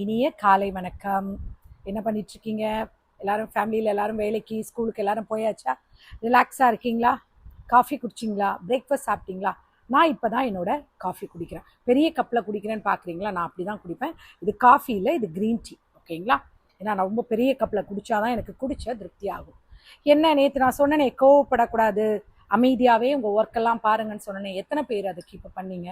இனிய காலை வணக்கம். என்ன பண்ணிட்டு இருக்கீங்க? எல்லாரும் ஃபேமிலியில் எல்லாரும் வேலைக்கு ஸ்கூலுக்கு எல்லாரும் போயாச்சா? ரிலாக்ஸாக இருக்கீங்களா? காஃபி குடிச்சிங்களா? பிரேக்ஃபாஸ்ட் சாப்பிட்டீங்களா? நான் இப்போ தான் என்னோட காஃபி குடிக்கிறேன். பெரிய கப்பில் குடிக்கிறேன்னு பார்க்குறீங்களா? நான் அப்படி தான் குடிப்பேன். இது காஃபி இல்லை, இது க்ரீன் டீ. ஓகேங்களா? ஏன்னா நான் ரொம்ப பெரிய கப்பில் குடித்தாதான் எனக்கு குடித்த திருப்தி ஆகும். என்ன நேற்று நான் சொன்னேனே, கோவப்படக்கூடாது, அமைதியாகவே உங்கள் ஒர்க்கெல்லாம் பாருங்கன்னு சொன்னேனே, எத்தனை பேர் அதை கீப் பண்ணீங்க?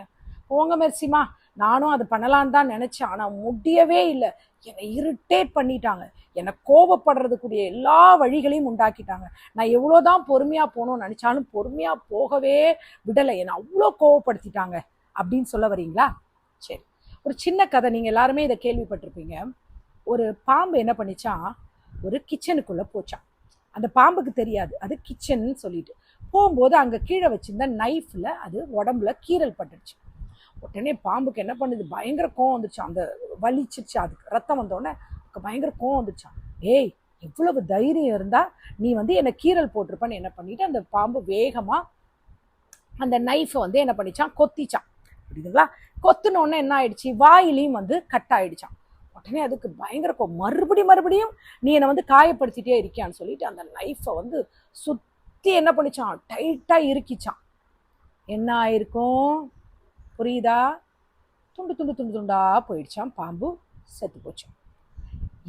போங்க மெர்சிமா, நானும் அது பண்ணலான்னு தான் நினச்சேன், ஆனால் முடியவே இல்லை. என்னை இரிட்டேட் பண்ணிட்டாங்க. என்னை கோபப்படுறதுக்குரிய எல்லா வழிகளையும் உண்டாக்கிட்டாங்க. நான் எவ்வளோதான் பொறுமையாக போகணும்னு நினச்சாலும் பொறுமையாக போகவே விடலை. என்னை அவ்வளோ கோவப்படுத்திட்டாங்க அப்படின்னு சொல்ல வரீங்களா? சரி, ஒரு சின்ன கதை. நீங்கள் எல்லாருமே இதை கேள்விப்பட்டிருப்பீங்க. ஒரு பாம்பு என்ன பண்ணிச்சான், ஒரு கிச்சனுக்குள்ளே போச்சான். அந்த பாம்புக்கு தெரியாது அது கிச்சன்னு சொல்லிட்டு. போகும்போது அங்கே கீழே வச்சிருந்த நைஃப்பில் அது உடம்புல கீறல் பட்டுருச்சு. உடனே பாம்புக்கு என்ன பண்ணுது, பயங்கர கோவம் வந்துருச்சான். அந்த வலிச்சிருச்சு, அதுக்கு ரத்தம் வந்தோடனே பயங்கர கோவம் வந்துருச்சான். ஏய், எவ்வளவு தைரியம் இருந்தா நீ என்னை கீறல் போட்டிருப்பான்னு என்ன பண்ணிட்டு அந்த பாம்பு வேகமாக அந்த நைஃபை என்ன பண்ணிச்சான், கொத்திச்சான். புரியுதுங்களா? கொத்துனோடனே என்ன ஆயிடுச்சு, வாயிலையும் கட் ஆயிடுச்சான். உடனே அதுக்கு பயங்கர கோவம். மறுபடியும் நீ என்னை காயப்படுத்திட்டே இருக்கியான்னு சொல்லிட்டு அந்த நைஃபை சுற்றி என்ன பண்ணிச்சான், டைட்டாக இறுக்கிச்சான். என்ன ஆயிருக்கும் புரியுதா? துண்டு துண்டு துண்டு துண்டா போயிடுச்சான், பாம்பு செத்து போச்சான்.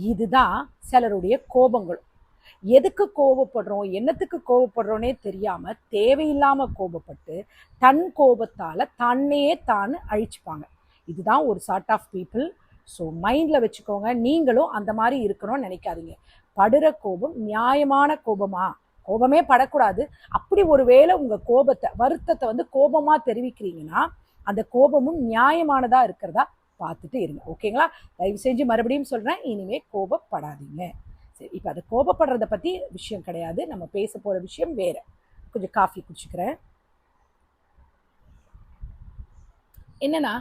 இதுதான் சிலருடைய கோபங்களும். எதுக்கு கோபப்படுறோம், என்னத்துக்கு கோபப்படுறோன்னே தெரியாம தேவையில்லாம கோபப்பட்டு தன் கோபத்தால தன்னையே தான் அழிச்சுப்பாங்க. இதுதான் ஒரு சார்ட் ஆஃப் பீப்புள். ஸோ மைண்டில் வச்சுக்கோங்க. நீங்களும் அந்த மாதிரி இருக்கணும்னு நினைக்காதீங்க. படுற கோபம் நியாயமான கோபமா? கோபமே படக்கூடாது. அப்படி ஒரு வேளை உங்கள் கோபத்தை, வருத்தத்தை கோபமாக தெரிவிக்கிறீங்கன்னா அந்த கோபமும் நியாயமானதாக இருக்கிறதா பார்த்துட்டு இருங்க. ஓகேங்களா? தயவு செஞ்சு மறுபடியும் சொல்கிறேன், இனிமேல் கோபப்படாதீங்க. சரி, இப்போ அது கோபப்படுறத பற்றி விஷயம் கிடையாது. நம்ம பேச போகிற விஷயம் வேறு. கொஞ்சம் காஃபி குடிச்சுக்கிறேன். என்னென்னா,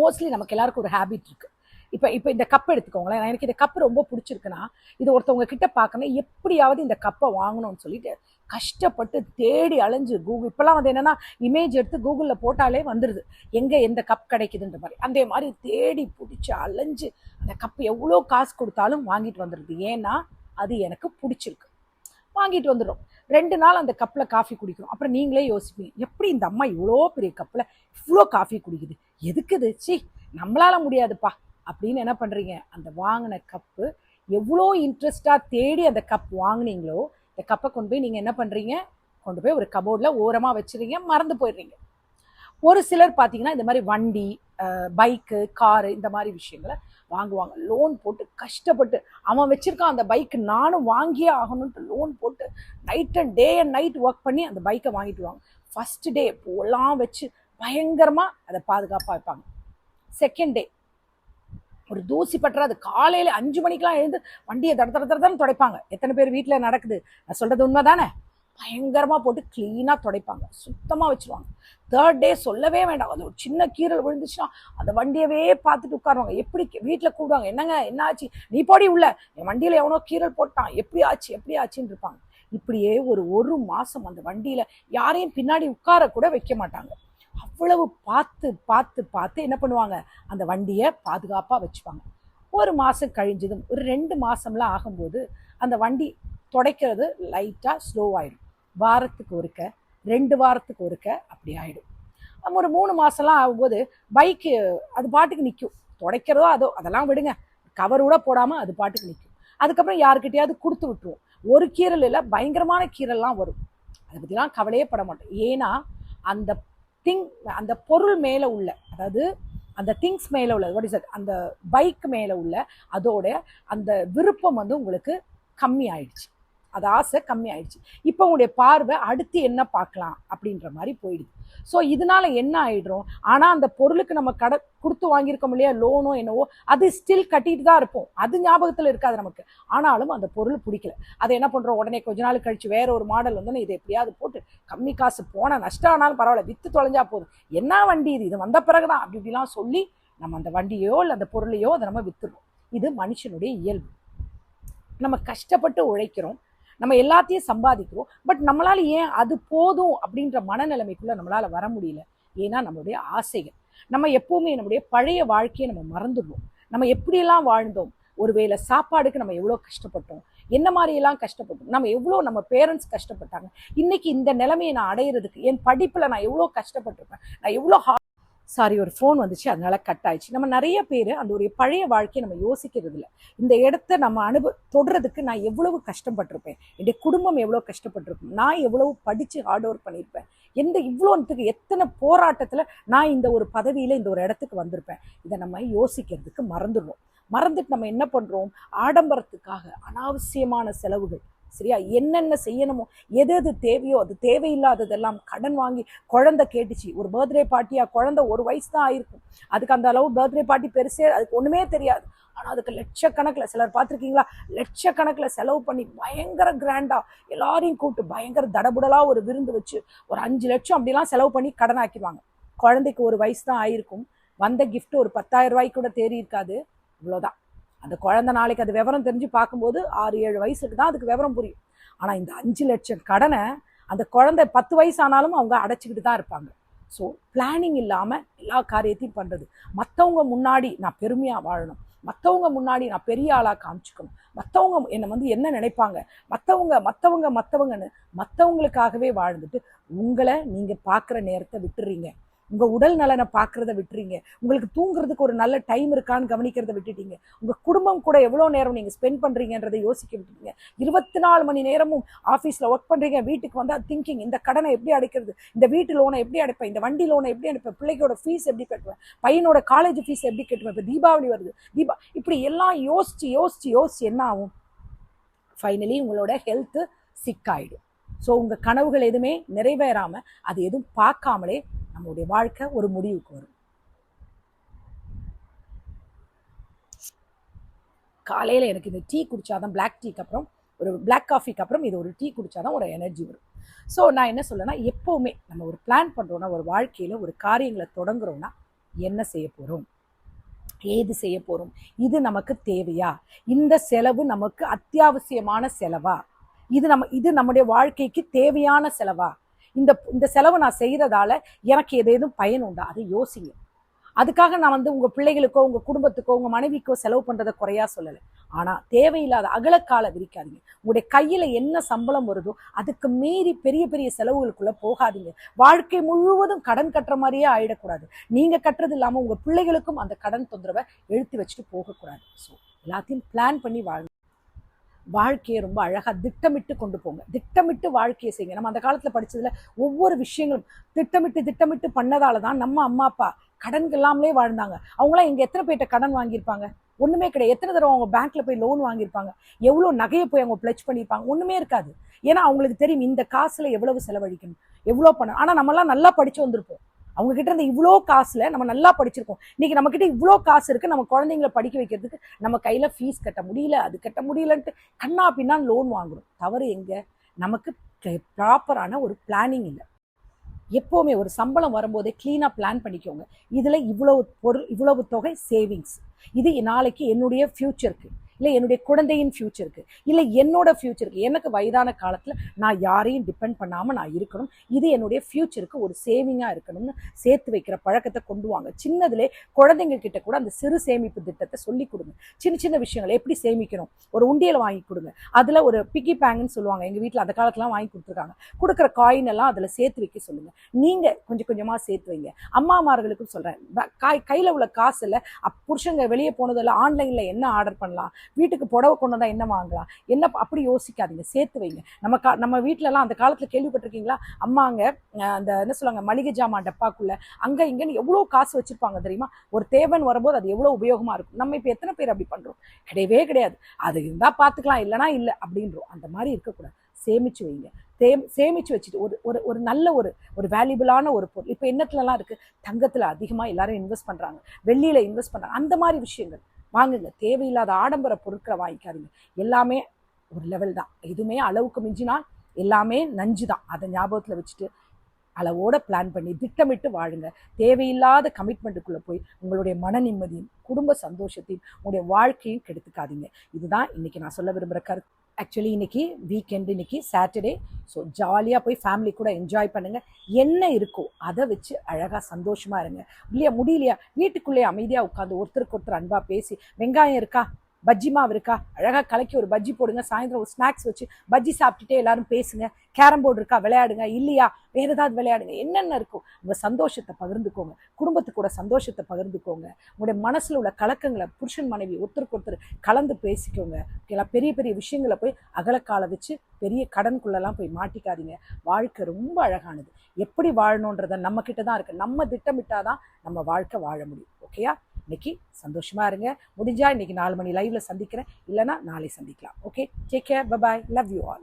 மோஸ்ட்லி நமக்கு எல்லாருக்கும் ஒரு ஹேபிட் இருக்குது. இப்போ இந்த கப் எடுத்துக்கோங்களேன். எனக்கு இந்த கப்பு ரொம்ப பிடிச்சிருக்குன்னா, இது ஒருத்தவங்க கிட்ட பார்க்கணும், எப்படியாவது இந்த கப்பை வாங்கணும்னு சொல்லிட்டு கஷ்டப்பட்டு தேடி அலைஞ்சு கூகுள், இப்போல்லாம் என்னென்னா இமேஜ் எடுத்து கூகுளில் போட்டாலே வந்துடுது எங்கே எந்த கப் கிடைக்குதுன்ற மாதிரி. அந்த மாதிரி தேடி பிடிச்சி அலைஞ்சு அந்த கப்பு எவ்வளோ காசு கொடுத்தாலும் வாங்கிட்டு வந்துடுது. ஏன்னா அது எனக்கு பிடிச்சிருக்கு, வாங்கிட்டு வந்துடும். 2 நாள் அந்த கப்பில் காஃபி குடிக்கிறோம். அப்புறம் நீங்களே யோசிப்பீங்க, எப்படி இந்த அம்மா இவ்வளோ பெரிய கப்பில் இவ்வளோ காஃபி குடிக்குது, எதுக்குது, சி நம்மளால முடியாதுப்பா அப்படின்னு என்ன பண்ணுறீங்க, அந்த வாங்கின கப்பு எவ்வளோ இன்ட்ரெஸ்டாக தேடி அந்த கப் வாங்கினீங்களோ, இந்த கப்பை கொண்டு போய் நீங்கள் என்ன பண்ணுறீங்க, கொண்டு போய் ஒரு கபோர்டில் ஓரமாக வச்சுருங்க, மறந்து போயிடுறீங்க. ஒரு சிலர் பார்த்தீங்கன்னா இந்த மாதிரி வண்டி, பைக்கு, காரு, இந்த மாதிரி விஷயங்களை வாங்குவாங்க. லோன் போட்டு கஷ்டப்பட்டு, அவன் வச்சுருக்கான் அந்த பைக்கு, நானும் வாங்கியே ஆகணுன்ட்டு லோன் போட்டு டே அண்ட் நைட் ஒர்க் பண்ணி அந்த பைக்கை வாங்கிட்டு வாங்க. ஃபஸ்ட்டு டே பூலாம் வச்சு பயங்கரமாக அதை பாதுகாப்பாக வைப்பாங்க. செகண்ட் டே ஒரு தூசி பற்றாது, காலையில் 5 மணிக்கெலாம் எழுந்து வண்டியை தடத்தடன்னு துடைப்பாங்க. எத்தனை பேர் வீட்டில் நடக்குது? நான் சொல்கிறது உண்மை தானே? பயங்கரமாக போட்டு க்ளீனாக துடைப்பாங்க, சுத்தமாக வச்சுருவாங்க. தேர்ட் டே சொல்லவே வேண்டாம், அது ஒரு சின்ன கீரல் விழுந்துச்சுன்னா அந்த வண்டியவே பார்த்துட்டு உட்காருவாங்க. எப்படி வீட்டில் கூப்பிடுவாங்க, என்னங்க என்ன ஆச்சு, நீ போடி உள்ள, என் வண்டியில் எவனோ கீரல் போட்டான், எப்படி ஆச்சுன்னு இருப்பாங்க. இப்படியே ஒரு மாதம் அந்த வண்டியில் யாரையும் பின்னாடி உட்கார கூட வைக்க மாட்டாங்க. அவ்வளவு பார்த்து என்ன பண்ணுவாங்க, அந்த வண்டியை பாதுகாப்பாக வச்சுப்பாங்க. ஒரு மாதம் கழிஞ்சதும், ஒரு 2 மாதம்லாம் ஆகும்போது அந்த வண்டி துடைக்கிறது லைட்டாக ஸ்லோவாகிடும். வாரத்துக்கு ஒருக்க, 2 வாரத்துக்கு ஒருக்க அப்படி ஆகிடும். நம்ம ஒரு 3 மாதம்லாம் ஆகும்போது பைக்கு அது பாட்டுக்கு நிற்கும். துடைக்கிறதோ அதெல்லாம் விடுங்க, கவர் கூட போடாமல் அது பாட்டுக்கு நிற்கும். அதுக்கப்புறம் யாருக்கிட்டையாவது கொடுத்து விட்டுருவோம். ஒரு கீரல் இல்லை, பயங்கரமான கீரல்லாம் வரும். அதை பற்றிலாம் கவலையே பட மாட்டோம். ஏன்னா அந்த பொருள் மேலே உள்ள, அதாவது அந்த திங்ஸ் மேலே உள்ள, வாட் இஸ் தட், அந்த பைக் மேலே உள்ள அதோட அந்த விருப்பம் உங்களுக்கு கம்மி ஆயிடுச்சு, அது ஆசை கம்மி ஆயிடுச்சு. இப்போ உங்களுடைய பார்வை அடுத்து என்ன பார்க்கலாம் அப்படின்ற மாதிரி போயிடுது. ஸோ இதனால என்ன ஆகிடும், ஆனால் அந்த பொருளுக்கு நம்ம கொடுத்து வாங்கியிருக்கோம் இல்லையா, லோனோ என்னவோ, அது ஸ்டில் கட்டிட்டு தான் இருப்போம், அது ஞாபகத்தில் இருக்காது நமக்கு. ஆனாலும் அந்த பொருள் பிடிக்கல, அதை என்ன பண்ணுறோம், உடனே கொஞ்ச நாள் கழிச்சு வேற ஒரு மாடல் இதை எப்படியாவது போட்டு கம்மி காசு போனால் நஷ்டம் ஆனாலும் பரவாயில்ல, விற்று தொலைஞ்சா போதும், என்ன வண்டி இது வந்த பிறகுதான் அப்படிலாம் சொல்லி நம்ம அந்த வண்டியோ இல்லை அந்த பொருளையோ அதை நம்ம விற்றுடுறோம். இது மனுஷனுடைய இயல்பு. நம்ம கஷ்டப்பட்டு உழைக்கிறோம், நம்ம எல்லாத்தையும் சம்பாதிக்கிறோம், பட் நம்மளால ஏன் அது போதும் அப்படின்ற மனநிலைமைக்குள்ள நம்மளால வர முடியல. ஏன்னா நம்மளுடைய ஆசைகள், நம்ம எப்பவுமே நம்முடைய பழைய வாழ்க்கையை நம்ம மறந்துடுவோம். நம்ம எப்படியெல்லாம் வாழ்ந்தோம், ஒருவேளை சாப்பாடுக்கு நம்ம எவ்வளோ கஷ்டப்பட்டோம், என்ன மாதிரியெல்லாம் கஷ்டப்பட்டோம், நம்ம எவ்வளோ நம்ம பேரண்ட்ஸ் கஷ்டப்பட்டாங்க. இன்னைக்கு இந்த நிலைமையை நான் அடையிறதுக்கு என் படிப்பில் நான் எவ்வளோ கஷ்டப்பட்டிருப்பேன், நான் எவ்வளோ சாரி ஒரு ஃபோன் வந்துச்சு அதனால கட் ஆயிடுச்சு. நம்ம நிறைய பேர் அந்த ஒரு பழைய வாழ்க்கையை நம்ம யோசிக்கிறது இல்லை. இந்த இடத்த நம்ம தொடுறதுக்கு நான் எவ்வளவு கஷ்டப்பட்டிருப்பேன், என்னுடைய குடும்பம் எவ்வளோ கஷ்டப்பட்டிருப்பேன், நான் எவ்வளவு படித்து ஹார்ட் ஒர்க் பண்ணியிருப்பேன், இவ்வளோத்துக்கு எத்தனை போராட்டத்தில் நான் இந்த ஒரு பதவியில் இந்த ஒரு இடத்துக்கு வந்திருப்பேன். இதை நம்ம யோசிக்கிறதுக்கு மறந்துட்டு நம்ம என்ன பண்ணுறோம், ஆடம்பரத்துக்காக அனாவசியமான செலவுகள், சரியா, என்னென்ன செய்யணுமோ எது தேவையோ அது தேவையில்லாததெல்லாம் கடன் வாங்கி. குழந்தை கேட்டுச்சு, ஒரு பர்த்டே பார்ட்டியா, குழந்தை 1 வயசு தான் ஆயிருக்கும், அதுக்கு அந்த அளவு பர்த்டே பார்ட்டி பெருசே, அதுக்கு ஒன்றுமே தெரியாது. ஆனால் அதுக்கு லட்சக்கணக்கில், சிலர் பார்த்துருக்கீங்களா, லட்சக்கணக்கில் செலவு பண்ணி பயங்கர கிராண்டாக எல்லாரையும் கூப்பிட்டு பயங்கர தடபுடலாக ஒரு விருந்து வச்சு ஒரு 5 லட்சம் அப்படிலாம் செலவு பண்ணி கடன் ஆக்கிடுவாங்க. குழந்தைக்கு 1 வயசு தான் ஆயிருக்கும், வந்த கிஃப்ட் ஒரு 10,000 ரூபாய்க்கு கூட தேறி இருக்காது. இவ்வளோதான். அந்த குழந்தை நாளைக்கு அது விவரம் தெரிஞ்சு பார்க்கும்போது 6-7 வயசுக்கு தான் அதுக்கு விவரம் புரியும். ஆனால் இந்த 5 லட்சம் கடனை அந்த குழந்தை 10 வயசு ஆனாலும் அவங்க அடைச்சிக்கிட்டு தான் இருப்பாங்க. ஸோ பிளானிங் இல்லாமல் எல்லா காரியத்தையும் பண்ணுறது. மற்றவங்க முன்னாடி நான் பெருமையாக வாழணும், மற்றவங்க முன்னாடி நான் பெரிய ஆளாக காமிச்சிக்கணும், மற்றவங்க என்னை என்ன நினைப்பாங்க, மற்றவங்கன்னு மற்றவங்களுக்காகவே வாழ்ந்துட்டு உங்களை நீங்கள் பார்க்குற நேரத்தை விட்டுறீங்க, உங்கள் உடல் நலனை பார்க்குறத விட்டுறீங்க, உங்களுக்கு தூங்குறதுக்கு ஒரு நல்ல டைம் இருக்கான்னு கவனிக்கிறத விட்டுட்டீங்க, உங்கள் குடும்பம் கூட எவ்வளோ நேரம் நீங்கள் ஸ்பெண்ட் பண்ணுறீங்கன்றதை யோசிக்க விட்டுட்டீங்க. 24 மணி நேரமும் ஆஃபீஸில் ஒர்க் பண்ணுறீங்க, வீட்டுக்கு வந்தால் திங்கிங், இந்த கடனை எப்படி அடைக்கிறது, இந்த வீட்டு லோனை எப்படி அடைப்பேன், இந்த வண்டி லோனை எப்படி அடைப்பேன், பிள்ளைகளோட ஃபீஸ் எப்படி கட்டுவேன், பையனோட காலேஜ் ஃபீஸ் எப்படி கட்டுவேன், இப்போ தீபாவளி வருது, இப்படி எல்லாம் யோசிச்சு என்ன ஆகும், ஃபைனலி உங்களோட ஹெல்த்து சிக்காயிடும். ஸோ உங்கள் கனவுகள் எதுவுமே நிறைவேறாமல், அது எதுவும் பார்க்காமலே நம்மளுடைய வாழ்க்கை ஒரு முடிவுக்கு வரும். காலையில் எனக்கு இந்த டீ குடித்தாதான், பிளாக் டீக்கு அப்புறம் ஒரு பிளாக் காஃபிக்கு அப்புறம் இது ஒரு டீ குடித்தாதான் ஒரு எனர்ஜி வரும். ஸோ நான் என்ன சொல்லேன்னா, எப்போவுமே நம்ம ஒரு பிளான் பண்ணுறோன்னா, ஒரு வாழ்க்கையில் ஒரு காரியங்களை தொடங்குறோன்னா, என்ன செய்ய போகிறோம், ஏது செய்ய போகிறோம், இது நமக்கு தேவையா, இந்த செலவு நமக்கு அத்தியாவசியமான செலவா, இது நம்முடைய வாழ்க்கைக்கு தேவையான செலவா, இந்த செலவு நான் செய்கிறதால எனக்கு ஏதேனும் பயன் உண்டா, அதை யோசிங்க. அதுக்காக நான் உங்கள் பிள்ளைகளுக்கோ உங்கள் குடும்பத்துக்கோ உங்கள் மனைவிக்கோ செலவு பண்ணுறதை குறையா சொல்லலை. ஆனால் தேவையில்லாத அகலக்கால விரிக்காதீங்க. உங்களுடைய கையில் என்ன சம்பளம் வருதோ அதுக்கு மீறி பெரிய பெரிய செலவுகளுக்குள்ளே போகாதீங்க. வாழ்க்கை முழுவதும் கடன் கட்டுற மாதிரியே ஆயிடக்கூடாது. நீங்கள் கட்டுறது இல்லாமல் உங்கள் பிள்ளைகளுக்கும் அந்த கடன் தொந்தரவை எழுத்து வச்சுட்டு போகக்கூடாது. ஸோ எல்லாத்தையும் பிளான் பண்ணி வாழுங்க. வாழ்க்கையை ரொம்ப அழகாக திட்டமிட்டு கொண்டு போங்க. திட்டமிட்டு வாழ்க்கையை செய்யுங்க. நம்ம அந்த காலத்தில் படித்ததில் ஒவ்வொரு விஷயங்களும் திட்டமிட்டு பண்ணதால தான் நம்ம அம்மா அப்பா கடன்கள் இல்லாமலே வாழ்ந்தாங்க. அவங்களாம் இங்கே எத்தனை பேர்ட்ட கடன் வாங்கியிருப்பாங்க, ஒன்றுமே கிடையாது. எத்தனை தடவை அவங்க பேங்க்கில் போய் லோன் வாங்கியிருப்பாங்க, எவ்வளோ நகையை போய் அவங்க பிளட்ஜ் பண்ணியிருப்பாங்க, ஒன்றுமே இருக்காது. ஏன்னா அவங்களுக்கு தெரியும் இந்த காசில் எவ்வளவு செலவழிக்கணும், எவ்வளோ பண்ணணும். ஆனால் நம்மளாம் நல்லா படித்து வந்திருப்போம். அவங்க கிட்ட இருந்த இவ்வளோ காசுல நம்ம நல்லா படிச்சிருக்கோம். இன்னைக்கு நம்ம கிட்ட இவ்வளோ காசு இருக்கு, நம்ம குழந்தைங்களை படிக்க வைக்கிறதுக்கு நம்ம கையில ஃபீஸ் கட்ட முடியல, அது கட்ட முடியலன்ட்டு கண்ணா பின்னா லோன் வாங்குறோம். தவறு எங்க, நமக்கு ப்ராப்பரான ஒரு பிளானிங் இல்லை. எப்போவுமே ஒரு சம்பளம் வரும்போதே கிளீனாக பிளான் பண்ணிக்கோங்க. இதில் இவ்வளவு தொகை சேவிங்ஸ், இது நாளைக்கு என்னுடைய ஃப்யூச்சருக்கு, இல்லை என்னுடைய குழந்தையின் ஃப்யூச்சருக்கு, இல்லை என்னோட ஃப்யூச்சருக்கு, எனக்கு வயதான காலத்தில் நான் யாரையும் டிபெண்ட் பண்ணாமல் நான் இருக்கணும், இது என்னுடைய ஃப்யூச்சருக்கு ஒரு சேவிங்காக இருக்கணும்னு சேர்த்து வைக்கிற பழக்கத்தை கொண்டு வாங்க. சின்னதுலே குழந்தைங்க கிட்ட கூட அந்த சிறு சேமிப்பு திட்டத்தை சொல்லி கொடுங்க. சின்ன சின்ன விஷயங்களை எப்படி சேமிக்கணும், ஒரு உண்டியல் வாங்கி கொடுங்க. அதில் ஒரு பிக்கி பேங்குன்னு சொல்லுவாங்க, எங்கள் வீட்டில் அந்த காலத்துலாம் வாங்கி கொடுத்துருக்காங்க. கொடுக்குற காயின் எல்லாம் அதில் சேர்த்து வைக்க சொல்லுங்கள். நீங்கள் கொஞ்சம் கொஞ்சமாக சேர்த்து வைங்க. அம்மாமார்களுக்கும் சொல்கிறேன், கையில் உள்ள காசு இல்லை, புருஷங்க வெளியே போனதில்லை, ஆன்லைனில் என்ன ஆர்டர் பண்ணலாம், வீட்டுக்கு புடவை கொண்டு வந்தால் என்ன வாங்கலாம், என்ன அப்படி யோசிக்காதீங்க, சேர்த்து வைங்க. நம்ம வீட்டிலலாம் அந்த காலத்தில் கேள்விப்பட்டிருக்கீங்களா, அம்மாங்க அந்த என்ன சொல்லுவாங்க, மளிகை ஜாமான் டப்பாக்குள்ள அங்கே இங்கேன்னு எவ்வளோ காசு வச்சுருப்பாங்க தெரியுமா. ஒரு தேவைன்னு வரும்போது அது எவ்வளோ உபயோகமாக இருக்கும். நம்ம இப்போ எத்தனை பேர் அப்படி பண்ணுறோம், கிடையவே கிடையாது. அது இருந்தால் பார்த்துக்கலாம், இல்லைனா இல்லை அப்படின்றோம். அந்த மாதிரி இருக்கக்கூடாது. சேமிச்சு வைங்க. சேமிச்சு வச்சுட்டு ஒரு நல்ல ஒரு வேல்யூபிளான ஒரு பொருள். இப்போ எண்ணத்துலலாம் இருக்குது, தங்கத்தில் அதிகமாக எல்லாரும் இன்வெஸ்ட் பண்ணுறாங்க, வெள்ளியில் இன்வெஸ்ட் பண்ணுறாங்க. அந்த மாதிரி விஷயங்கள் வாங்குங்க. தேவையில்லாத ஆடம்பர பொருட்களை வாங்கிக்காதீங்க. எல்லாமே ஒரு லெவல் தான். எதுவுமே அளவுக்கு மிஞ்சினால் எல்லாமே நஞ்சு தான். அதை ஞாபகத்தில் வச்சுட்டு அளவோட பிளான் பண்ணி திட்டமிட்டு வாழுங்க. தேவையில்லாத கமிட்மெண்ட்டுக்குள்ளே போய் உங்களுடைய மன நிம்மதியும் குடும்ப சந்தோஷத்தையும் உங்களுடைய வாழ்க்கையும் கெடுத்துக்காதீங்க. இதுதான் இன்னைக்கு நான் சொல்ல விரும்புகிற கருத்து. ஆக்சுவலி இன்னைக்கு வீக்கெண்டு, இன்னைக்கு சாட்டர்டே. ஸோ ஜாலியாக போய் ஃபேமிலி கூட என்ஜாய் பண்ணுங்கள். என்ன இருக்கோ அதை வச்சு அழகாக சந்தோஷமாக இருங்க. இல்லையா முடியலையா, வீட்டுக்குள்ளேயே அமைதியாக உட்காந்து ஒருத்தருக்கு ஒருத்தர் அன்பாக பேசி, வெங்காயம் இருக்கா, பஜ்ஜி மாவு இருக்கா, அழகாக கலக்கி ஒரு பஜ்ஜி போடுங்க. சாயந்தரம் ஒரு ஸ்நாக்ஸ் வச்சு பஜ்ஜி சாப்பிட்டுட்டே எல்லாரும் பேசுங்க. கேரம் போர்டு இருக்கா, விளையாடுங்க. இல்லையா வேறு ஏதாவது விளையாடுங்க. என்னென்ன இருக்கும் உங்கள் சந்தோஷத்தை பகிர்ந்துக்கோங்க. குடும்பத்துக்கு கூட சந்தோஷத்தை பகிர்ந்துக்கோங்க. உங்களுடைய மனசில் உள்ள கலக்கங்களை புருஷன் மனைவி ஒருத்தருக்கு ஒருத்தர் கலந்து பேசிக்கோங்க. ஓகேங்களா? பெரிய பெரிய விஷயங்களை போய் அகலக்காலை வச்சு பெரிய கடனுக்குள்ளெல்லாம் போய் மாட்டிக்காதீங்க. வாழ்க்கை ரொம்ப அழகானது. எப்படி வாழணுன்றத நம்ம கிட்ட தான் இருக்குது. நம்ம திட்டமிட்டாதான் நம்ம வாழ்க்கை வாழ முடியும். ஓகேயா? இன்னைக்கு சந்தோஷமா இருங்க. முடிஞ்சா இன்னைக்கு 4 மணி லைவ்ல சந்திக்கிறேன், இல்லைன்னா நாளை சந்திக்கலாம். Okay, take care, bye bye, love you all.